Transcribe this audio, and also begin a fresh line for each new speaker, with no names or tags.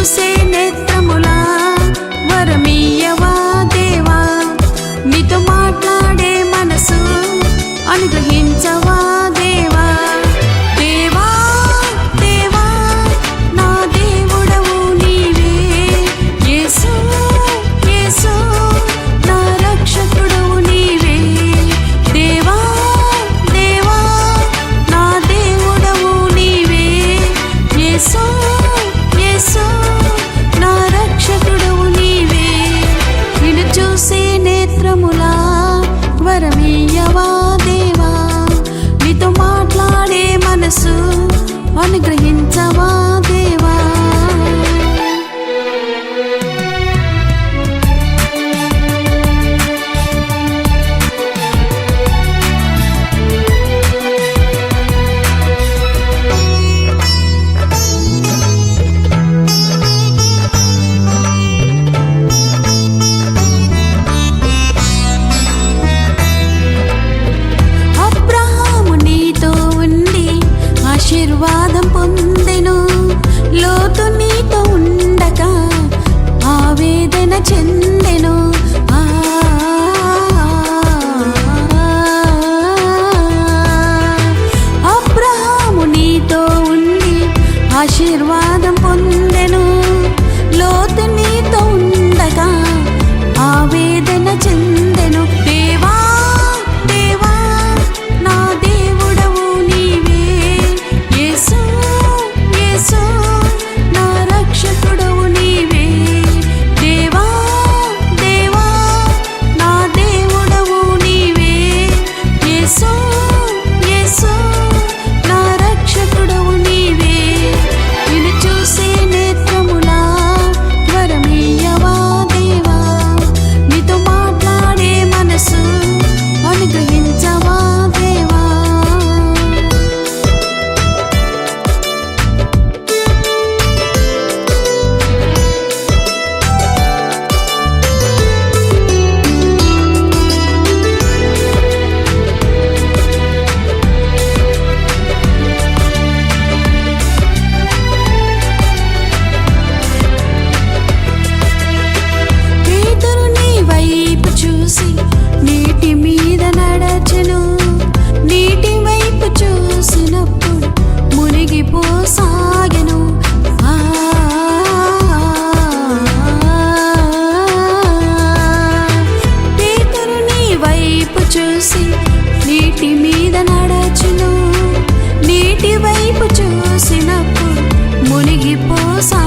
చూసే నేత్రములా వరమీయవా దేవా, నీతో మాట్లాడే మనసు అనుగ్రహించవా దేవా. దేవా దేవా నా దేవుడవు నీవే, యేసు యేసు నా రక్షకుడవు నీవే. దేవా దేవా నా దేవుడవు నీవే, యేసు యేసు నా రక్షకుడవు నీవే. నిన్ను చూసే నేత్రములా వరమీయవా దేవా, నీతో మాట్లాడే మనసు అనుగ్రహించవా దేవా. ఆశీర్వాదం పొందెను, లోతు నీతో ఉండగా ఆవేదన చెందెను. అబ్రహాము నీతో ఉండి ఆశీర్వాదం పొందెను, లోతు నీతో ఉండగా ఆవేదన చెందెను. దేవా దేవా నా దేవుడవు నీవే, యేసు యేసు నా రక్షకుడవు నీవే. దేవా దేవా నా దేవుడవు నీవే, యేసు యేసు నా రక్షకుడవు నీవే. నిన్ను చూసే నేత్రములా వరమీయవా దేవా, నీతో మాట్లాడే మనసు అనుగ్రహించవా దేవా. పేతురు నీ వైపు చూసి నీటి మీద నడచెను, నీటి వైపు చూసినప్పుడు మునిగిపోసాగెను. పేతురు నీ వైపు చూసి నీటి మీద నడచెను, నీటి వైపు చూసినప్పుడు మునిగిపోసా